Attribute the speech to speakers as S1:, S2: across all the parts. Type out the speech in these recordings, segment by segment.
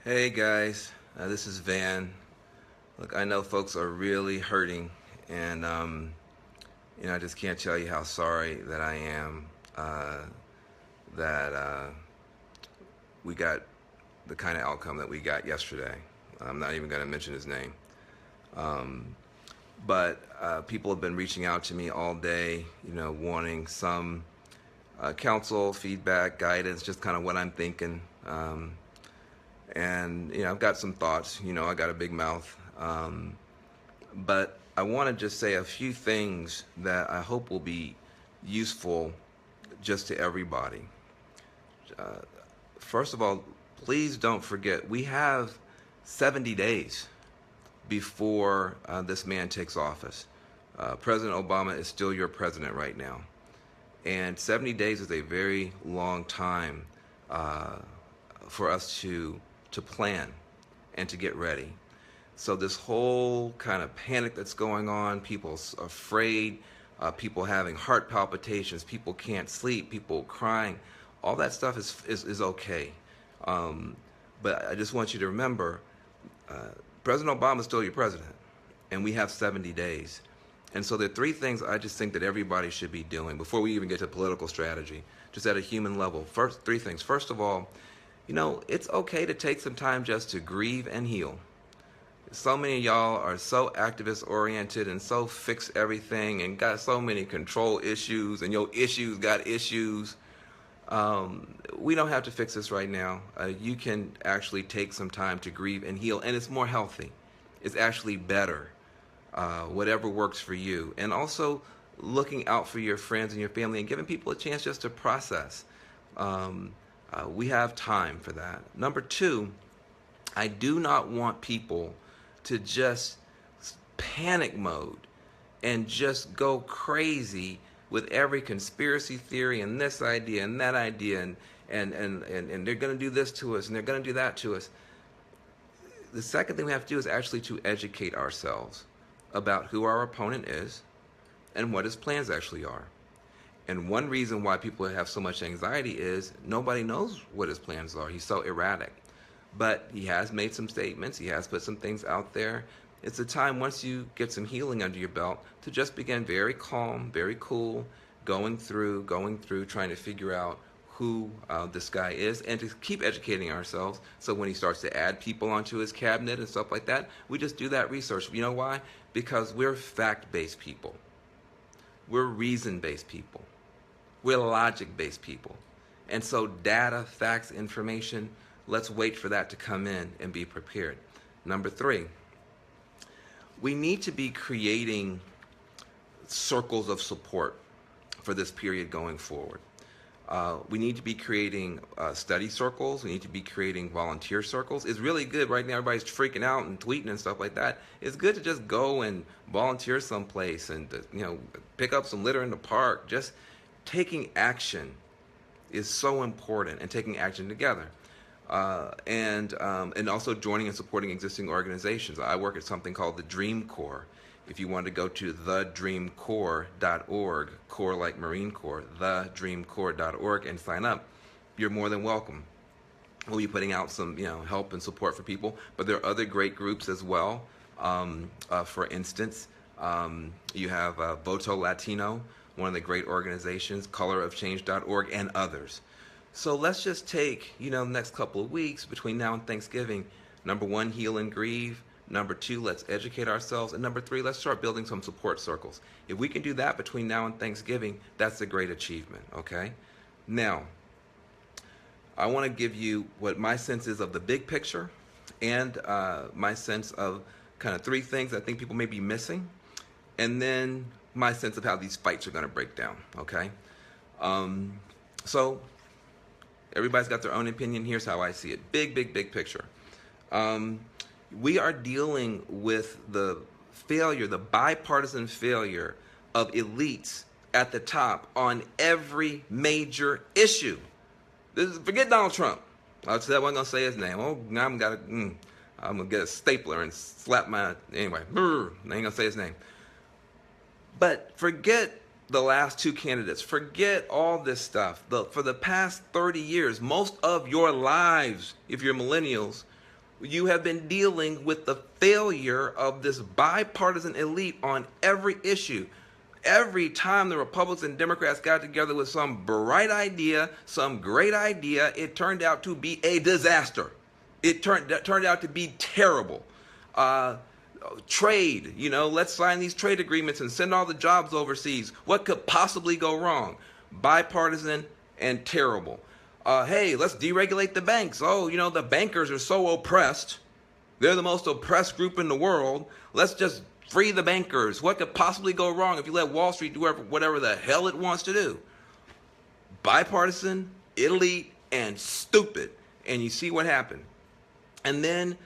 S1: Hey guys, this is Van. Look, I know folks are really hurting, and I just can't tell you how sorry that I am that we got the kind of outcome that we got yesterday. I'm not even going to mention his name, um, but people have been reaching out to me all day, wanting some counsel, feedback, guidance, just kind of what I'm thinking. And I've got some thoughts. I got a big mouth, but I want to just say a few things that I hope will be useful just to everybody. uh, First of all, please don't forget we have 70 days before this man takes office. President Obama is still your president right now, and 70 days is a very long time uh, for us to plan and to get ready. So this whole kind of panic that's going on, people afraid, people having heart palpitations, people can't sleep, people crying, all that stuff is okay. Um, but I just want you to remember, uh, President Obama is still your president, and we have 70 days. And so there are three things I just think that everybody should be doing before we even get to political strategy, just at a human level. First, three things. First of all, it's okay to take some time just to grieve and heal. So many of y'all are so activist oriented and so fix everything and got so many control issues, and your issues got issues. We don't have to fix this right now. You can actually take some time to grieve and heal, and it's more healthy. It's actually better. Whatever works for you. And also looking out for your friends and your family and giving people a chance just to process. We have time for that. Number two, I do not want people to just panic mode and just go crazy with every conspiracy theory and this idea and that idea, and they're going to do this to us and they're going to do that to us. The second thing we have to do is actually to educate ourselves about who our opponent is and what his plans actually are. And one reason why people have so much anxiety is nobody knows what his plans are. He's so erratic. But he has made some statements. He has put some things out there. It's a time, once you get some healing under your belt, to just begin very calm, very cool, going through, trying to figure out who this guy is, and to keep educating ourselves. So when he starts to add people onto his cabinet and stuff like that, we just do that research. You know why? Because we're fact-based people. We're reason-based people. We're logic-based people. And so data, facts, information, let's wait for that to come in and be prepared. Number three, we need to be creating circles of support for this period going forward. We need to be creating study circles. We need to be creating volunteer circles. It's really good right now. Everybody's freaking out and tweeting and stuff like that. It's good to just go and volunteer someplace and pick up some litter in the park. Just taking action is so important, and taking action together. And also joining and supporting existing organizations. I work at something called the Dream Corps. If you want to go to thedreamcorps.org, Corps like Marine Corps, thedreamcorps.org, and sign up, you're more than welcome. We'll be putting out some help and support for people, but there are other great groups as well. For instance, you have Voto Latino, one of the great organizations, colorofchange.org, and others. So let's just take, the next couple of weeks between now and Thanksgiving. Number one, heal and grieve. Number two, let's educate ourselves. And number three, let's start building some support circles. If we can do that between now and Thanksgiving, that's a great achievement, okay? Now, I want to give you what my sense is of the big picture, and my sense of kind of three things I think people may be missing, and then my sense of how these fights are going to break down, okay? So everybody's got their own opinion. Here's how I see it. Big, big, big picture. We are dealing with the failure, the bipartisan failure of elites at the top on every major issue. Forget Donald Trump. I said I wasn't going to say his name. Oh, now I'm going to get a stapler and slap anyway, I ain't going to say his name. But forget the last two candidates. Forget all this stuff. For the past 30 years, most of your lives, if you're millennials, You have been dealing with the failure of this bipartisan elite on every issue. Every time the Republicans and Democrats got together with some bright idea, some great idea, it turned out to be a disaster. It turned out to be terrible. Uh, Trade, let's sign these trade agreements and send all the jobs overseas. What could possibly go wrong? Bipartisan and terrible. Hey, let's deregulate the banks. Oh, the bankers are so oppressed. They're the most oppressed group in the world. Let's just free the bankers. What could possibly go wrong if you let Wall Street do whatever the hell it wants to do? Bipartisan, elite, and stupid. And you see what happened. And then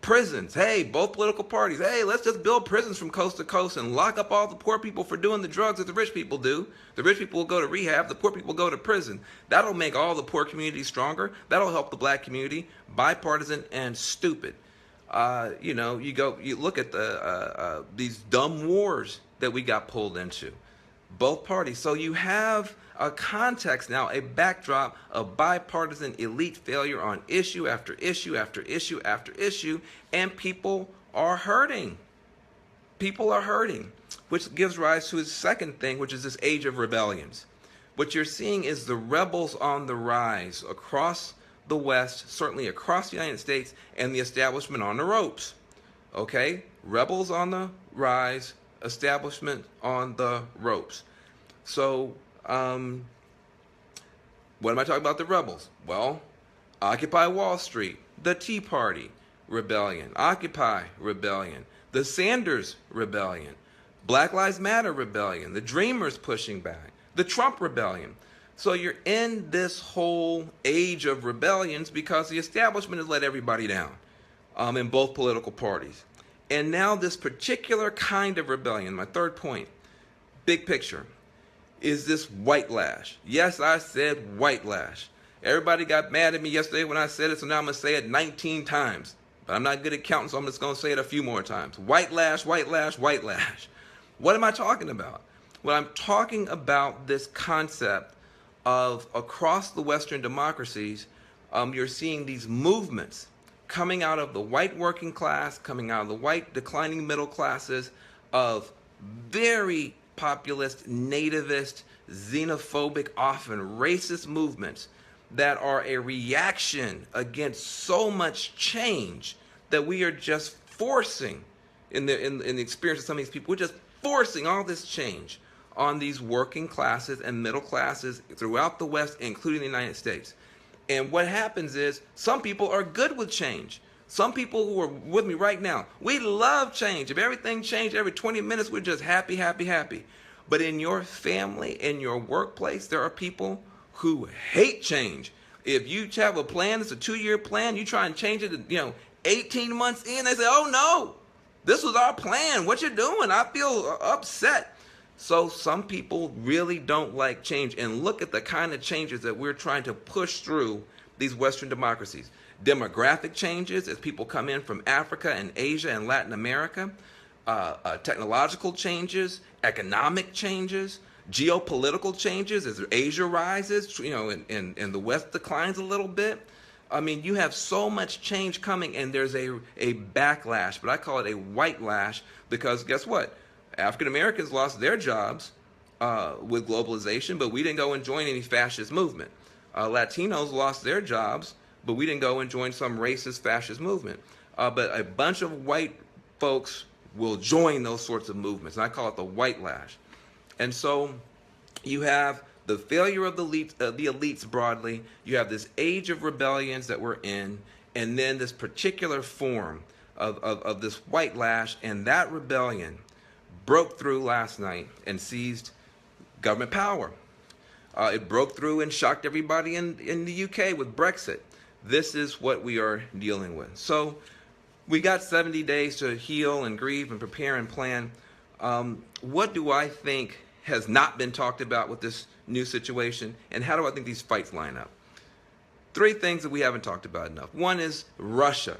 S1: prisons. Hey, both political parties. Hey, let's just build prisons from coast to coast and lock up all the poor people for doing the drugs that the rich people do. The rich people will go to rehab. The poor people go to prison. That'll make all the poor communities stronger. That'll help the black community. Bipartisan and stupid. You look at these dumb wars that we got pulled into. Both parties. So you have a context now, a backdrop of bipartisan elite failure on issue after issue after issue after issue, and people are hurting. People are hurting, which gives rise to his second thing, which is this age of rebellions. What you're seeing is the rebels on the rise across the West, certainly across the United States, and the establishment on the ropes. Okay? Rebels on the rise, establishment on the ropes. So, what am I talking about the rebels? Well, Occupy Wall Street, the Tea Party rebellion, Occupy rebellion, the Sanders rebellion, Black Lives Matter rebellion, the Dreamers pushing back, the Trump rebellion. So you're in this whole age of rebellions because the establishment has let everybody down in both political parties. And now this particular kind of rebellion, my third point, big picture, is this white lash. Yes, I said white lash. Everybody got mad at me yesterday when I said it, so now I'm going to say it 19 times. But I'm not good at counting, so I'm just going to say it a few more times. White lash, white lash, white lash. What am I talking about? Well, I'm talking about this concept of across the Western democracies, you're seeing these movements coming out of the white working class, coming out of the white declining middle classes, of very populist, nativist, xenophobic, often racist movements that are a reaction against so much change that we are just forcing in the experience of some of these people. We're just forcing all this change on these working classes and middle classes throughout the West, including the United States. And what happens is some people are good with change. Some people who are with me right now, we love change. If everything changed every 20 minutes, we're just happy, happy, happy. But in your family, in your workplace, there are people who hate change. If you have a plan, it's a 2-year plan, you try and change it, 18 months in, they say, oh no, this was our plan. What you doing? I feel upset. So some people really don't like change. And look at the kind of changes that we're trying to push through these Western democracies. Demographic changes as people come in from Africa and Asia and Latin America. Technological changes, economic changes, geopolitical changes as Asia rises, and the West declines a little bit. I mean, you have so much change coming, and there's a backlash, but I call it a white lash because guess what? African Americans lost their jobs with globalization, but we didn't go and join any fascist movement. Latinos lost their jobs, but we didn't go and join some racist fascist movement. But a bunch of white folks will join those sorts of movements, and I call it the white lash. And so you have the failure of the elites broadly, you have this age of rebellions that we're in, and then this particular form of this white lash, and that rebellion broke through last night and seized government power. It broke through and shocked everybody in the UK with Brexit. This is what we are dealing with. So we got 70 days to heal and grieve and prepare and plan. What do I think has not been talked about with this new situation, and how do I think these fights line up? 3 things that we haven't talked about enough. One is Russia.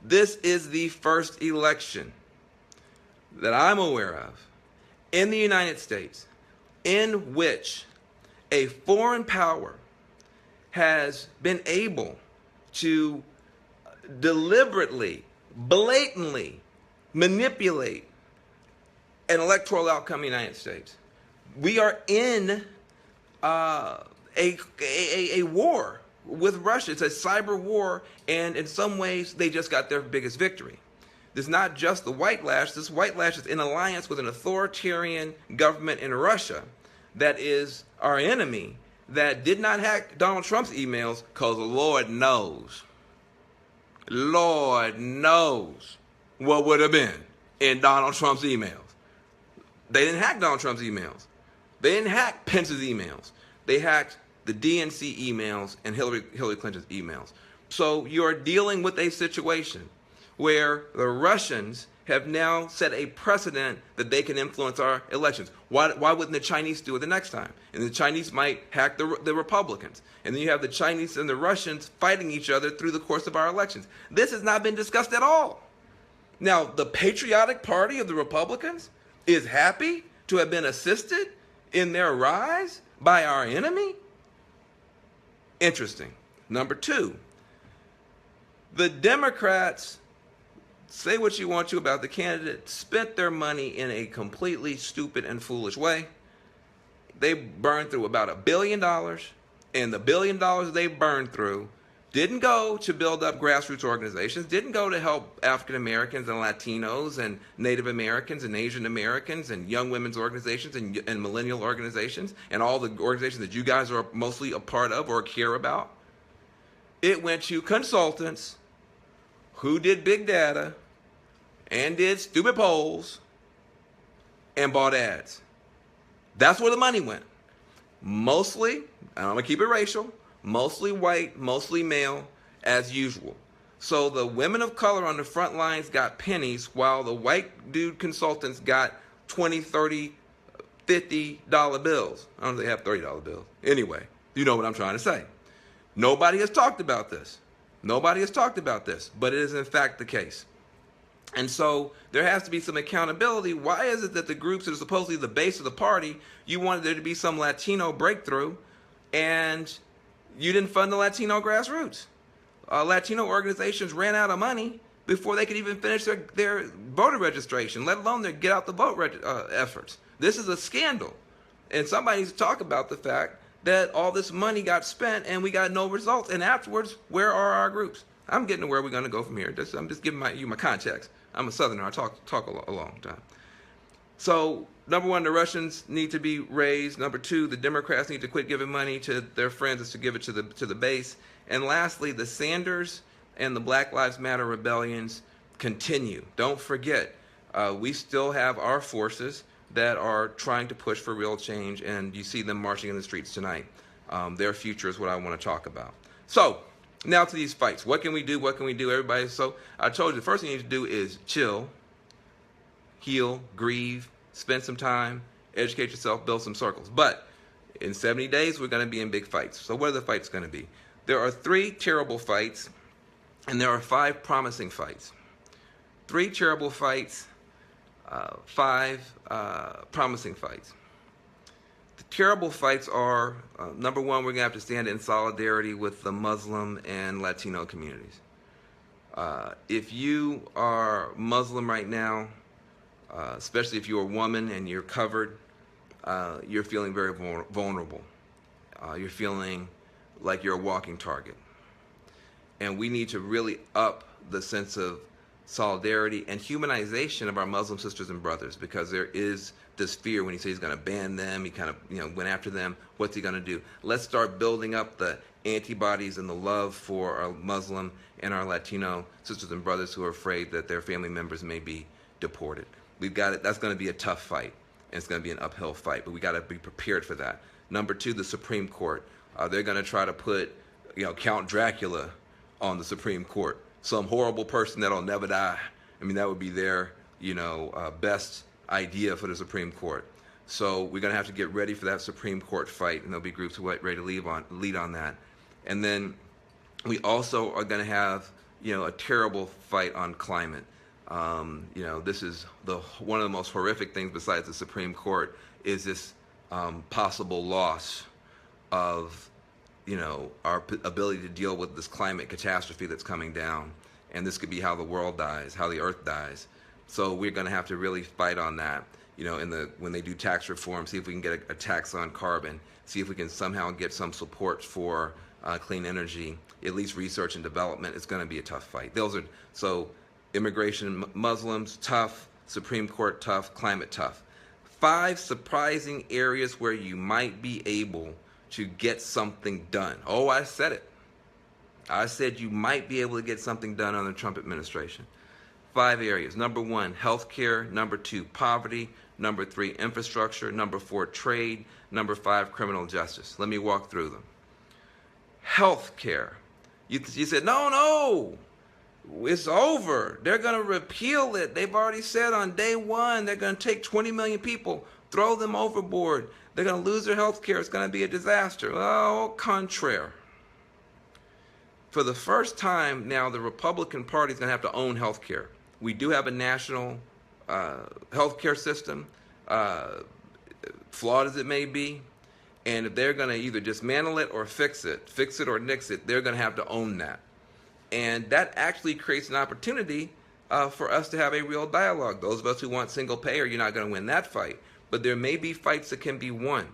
S1: This is the first election that I'm aware of in the United States in which a foreign power has been able to deliberately, blatantly manipulate an electoral outcome in the United States. We are in a war with Russia. It's a cyber war, and in some ways, they just got their biggest victory. This is not just the white lash. This white lash is in alliance with an authoritarian government in Russia that is our enemy, that did not hack Donald Trump's emails, because Lord knows what would have been in Donald Trump's emails. They didn't hack Donald Trump's emails. They didn't hack Pence's emails. They hacked the DNC emails and Hillary Clinton's emails. So you're dealing with a situation where the Russians have now set a precedent that they can influence our elections. Why wouldn't the Chinese do it the next time? And the Chinese might hack the Republicans. And then you have the Chinese and the Russians fighting each other through the course of our elections. This has not been discussed at all. Now, the patriotic party of the Republicans is happy to have been assisted in their rise by our enemy? Interesting. Number two, the Democrats, say what you want to about the candidate, spent their money in a completely stupid and foolish way. They burned through about $1 billion, and the $1 billion they burned through didn't go to build up grassroots organizations, didn't go to help African Americans and Latinos and Native Americans and Asian Americans and young women's organizations and millennial organizations and all the organizations that you guys are mostly a part of or care about. It went to consultants who did big data and did stupid polls and bought ads. That's where the money went. Mostly, and I'm going to keep it racial, mostly white, mostly male, as usual. So the women of color on the front lines got pennies, while the white dude consultants got $20, $30, $50 bills. I don't know if they have $30 bills. Anyway, you know what I'm trying to say. Nobody has talked about this. Nobody has talked about this, but it is in fact the case. And so there has to be some accountability. Why is it that the groups that are supposedly the base of the party, you wanted there to be some Latino breakthrough, and you didn't fund the Latino grassroots? Latino organizations ran out of money before they could even finish their voter registration, let alone their get out the vote efforts. This is a scandal. And somebody needs to talk about the fact that all this money got spent and we got no results. And afterwards, where are our groups? I'm getting to where we're going to go from here. I'm just giving you my context. I'm a Southerner. I talk a long time. So, number one, the Russians need to be raised. Number two, the Democrats need to quit giving money to their friends is to give it to the base. And lastly, the Sanders and the Black Lives Matter rebellions continue. Don't forget, we still have our forces that are trying to push for real change, and you see them marching in the streets tonight. Their future is what I want to talk about. So, now to these fights. What can we do? What can we do, everybody? So, I told you the first thing you need to do is chill, heal, grieve, spend some time, educate yourself, build some circles. But in 70 days, we're going to be in big fights. So what are the fights going to be? There are 3 terrible fights, and there are 5 promising fights. 3 terrible fights, 5 promising fights. The terrible fights are, number one, we're going to have to stand in solidarity with the Muslim and Latino communities. If you are Muslim right now, especially if you're a woman and you're covered, you're feeling very vulnerable. You're feeling like you're a walking target. And we need to really up the sense of solidarity and humanization of our Muslim sisters and brothers, because there is this fear when he says he's going to ban them, he kind of went after them. What's he going to do? Let's start building up the antibodies and the love for our Muslim and our Latino sisters and brothers who are afraid that their family members may be deported. We've got it. That's going to be a tough fight, and it's going to be an uphill fight, but we got to be prepared for that. Number two, the Supreme Court. They're going to try to put, Count Dracula on the Supreme Court, some horrible person that'll never die. I mean, that would be their, best idea for the Supreme Court. So we're going to have to get ready for that Supreme Court fight, and there'll be groups who are ready to lead on that. And then we also are going to have, a terrible fight on climate. This is one of the most horrific things besides the Supreme Court is this possible loss of, our ability to deal with this climate catastrophe that's coming down. and this could be how the world dies, how the earth dies. So we're going to have to really fight on that. You know, when they do tax reform, see if we can get a tax on carbon, see if we can somehow get some support for clean energy, at least research and development. It's going to be a tough fight. So immigration, Muslims, tough. Supreme Court, tough. Climate, tough. 5 surprising areas where you might be able to get something done. Oh, I said it. I said you might be able to get something done under the Trump administration. 5 areas. Number 1, healthcare. Number 2, poverty. Number 3, infrastructure. Number 4, trade. Number 5, criminal justice. Let me walk through them. Healthcare. You said, no, it's over. They're going to repeal it. They've already said on day 1 they're going to take 20 million people, throw them overboard. They're going to lose their health care. It's going to be a disaster. Oh, contraire. For the first time now, the Republican Party is going to have to own health care. We do have a national health care system, flawed as it may be. And if they're going to either dismantle it or fix it or nix it, they're going to have to own that. And that actually creates an opportunity for us to have a real dialogue. Those of us who want single payer, you're not going to win that fight. But there may be fights that can be won.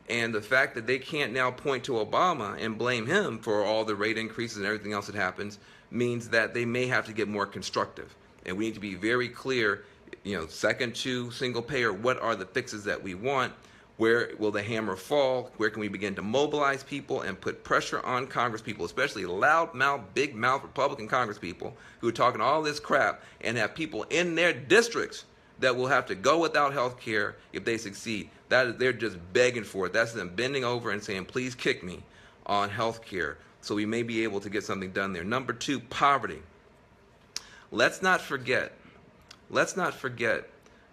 S1: And the fact that they can't now point to Obama and blame him for all the rate increases and everything else that happens means that they may have to get more constructive. And we need to be very clear, second to single payer, what are the fixes that we want? Where will the hammer fall? Where can we begin to mobilize people and put pressure on Congress people, especially loudmouth, big-mouth Republican Congress people who are talking all this crap and have people in their districts that will have to go without health care if they succeed. They're just begging for it. That's them bending over and saying, please kick me on health care. So we may be able to get something done there. Number 2, poverty. Let's not forget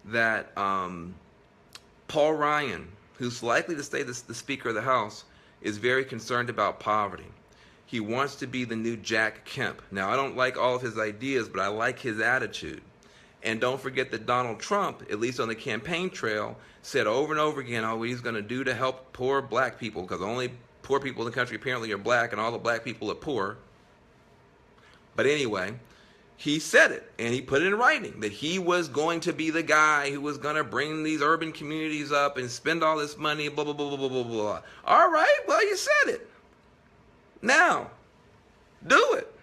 S1: that Paul Ryan, who's likely to stay the Speaker of the House, is very concerned about poverty. He wants to be the new Jack Kemp. Now, I don't like all of his ideas, but I like his attitude. And don't forget that Donald Trump, at least on the campaign trail, said over and over again what he's going to do to help poor black people, because only poor people in the country apparently are black, and all the black people are poor. But anyway, he said it, and he put it in writing, that he was going to be the guy who was going to bring these urban communities up and spend all this money, blah, blah, blah, blah, blah, blah. All right, well, you said it. Now, do it.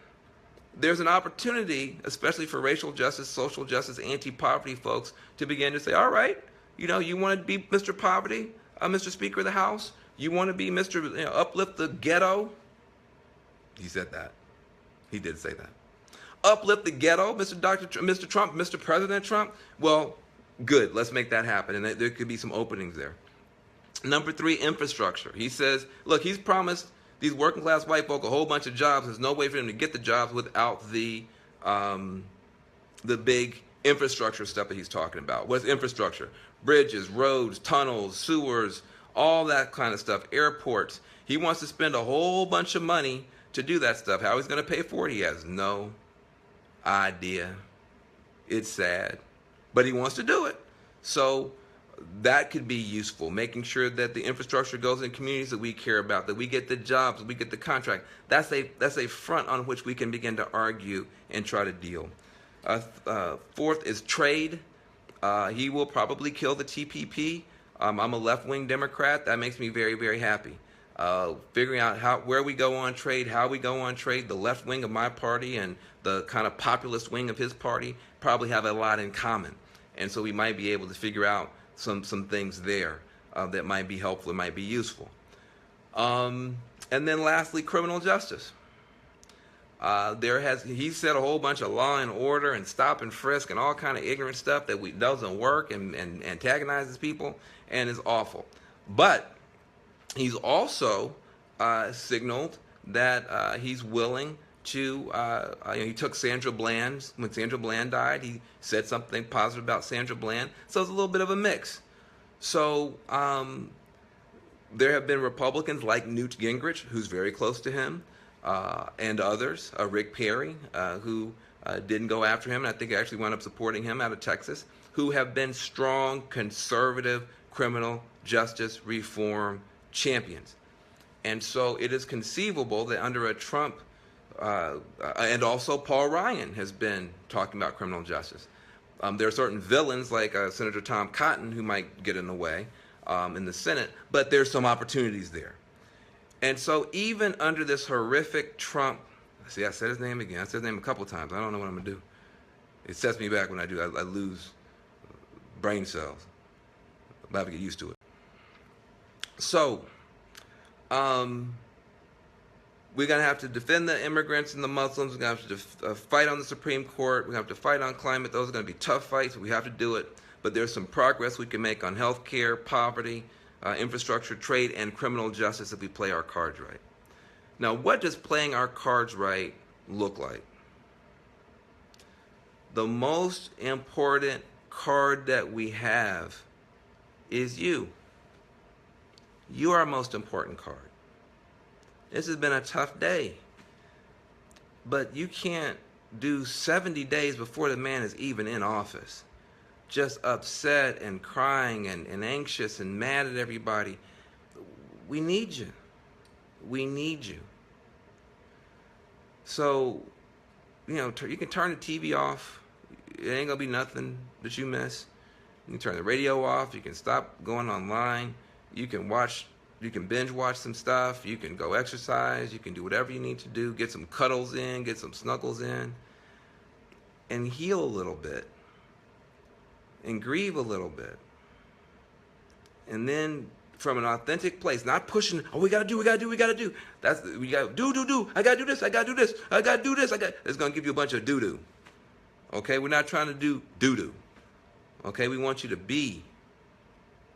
S1: There's an opportunity, especially for racial justice, social justice, anti-poverty folks, to begin to say, all right, you want to be Mr. Poverty, Mr. Speaker of the House? You want to be Mr. Uplift the Ghetto? He said that. He did say that. Uplift the ghetto, Mr. Trump, Mr. President Trump? Well, good. Let's make that happen. And there could be some openings there. Number 3, infrastructure. He says, look, he's promised these working class white folk a whole bunch of jobs. There's no way for them to get the jobs without the big infrastructure stuff that he's talking about. What's infrastructure? Bridges, roads, tunnels, sewers, all that kind of stuff, airports. He wants to spend a whole bunch of money to do that stuff. How he's going to pay for it, he has no idea. It's sad, but he wants to do it. So that could be useful, making sure that the infrastructure goes in communities that we care about, that we get the jobs, that we get the contract. That's a front on which we can begin to argue and try to deal. 4th is trade. He will probably kill the TPP. I'm a left-wing Democrat. That makes me very, very happy. Figuring out where we go on trade, how we go on trade. The left wing of my party and the kind of populist wing of his party probably have a lot in common. And so we might be able to figure out some things there that might be helpful, might be useful. And then lastly, criminal justice. He said a whole bunch of law and order and stop and frisk and all kind of ignorant stuff that doesn't work and antagonizes people and is awful. But he's also signaled that he's willing to, he took Sandra Bland, when Sandra Bland died, he said something positive about Sandra Bland. So it's a little bit of a mix. So there have been Republicans like Newt Gingrich, who's very close to him, and others, Rick Perry, who didn't go after him, and I think actually wound up supporting him out of Texas, who have been strong, conservative, criminal justice reform champions. And so it is conceivable that under a Trump And also Paul Ryan has been talking about criminal justice. There are certain villains like Senator Tom Cotton who might get in the way in the Senate, but there's some opportunities there. And so even under this horrific Trump, see, I said his name again. I said his name a couple times. I don't know what I'm going to do. It sets me back when I do. I lose brain cells. I have to get used to it. So, we're going to have to defend the immigrants and the Muslims. We're going to have to fight on the Supreme Court. We're going to have to fight on climate. Those are going to be tough fights. We have to do it. But there's some progress we can make on health care, poverty, infrastructure, trade, and criminal justice if we play our cards right. Now, what does playing our cards right look like? The most important card that we have is you. You are our most important card. This has been a tough day. But you can't do 70 days before the man is even in office, just upset and crying and anxious and mad at everybody. We need you. We need you. So, you can turn the TV off. It ain't going to be nothing that you miss. You can turn the radio off. You can stop going online. You can binge watch some stuff. You can go exercise. You can do whatever you need to do. Get some cuddles in. Get some snuggles in. And heal a little bit. And grieve a little bit. And then from an authentic place, not pushing, we gotta do. That's, we gotta do. I gotta do this. It's gonna give you a bunch of doo-doo. Okay, we're not trying to do doo-doo. Okay, we want you to be,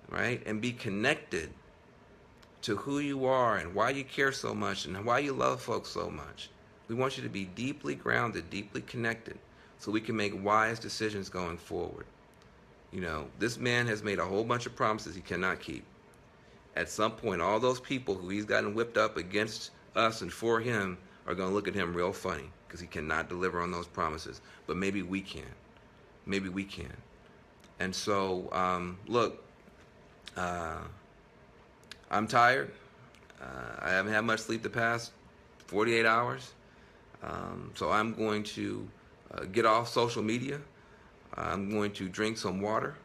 S1: right? And be connected to who you are and why you care so much and why you love folks so much. We want you to be deeply grounded, deeply connected, so we can make wise decisions going forward. This man has made a whole bunch of promises he cannot keep. At some point, all those people who he's gotten whipped up against us and for him are going to look at him real funny because he cannot deliver on those promises. But maybe we can. Maybe we can. And so, look, I'm tired. I haven't had much sleep the past 48 hours. So I'm going to get off social media. I'm going to drink some water.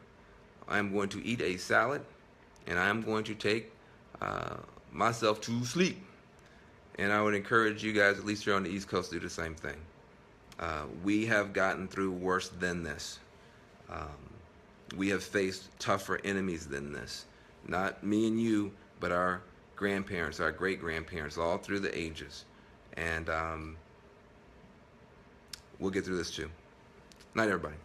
S1: I'm going to eat a salad. And I'm going to take myself to sleep. And I would encourage you guys, at least here on the East Coast, to do the same thing. We have gotten through worse than this. We have faced tougher enemies than this. Not me and you, but our grandparents, our great-grandparents, all through the ages. And we'll get through this too. Night, everybody.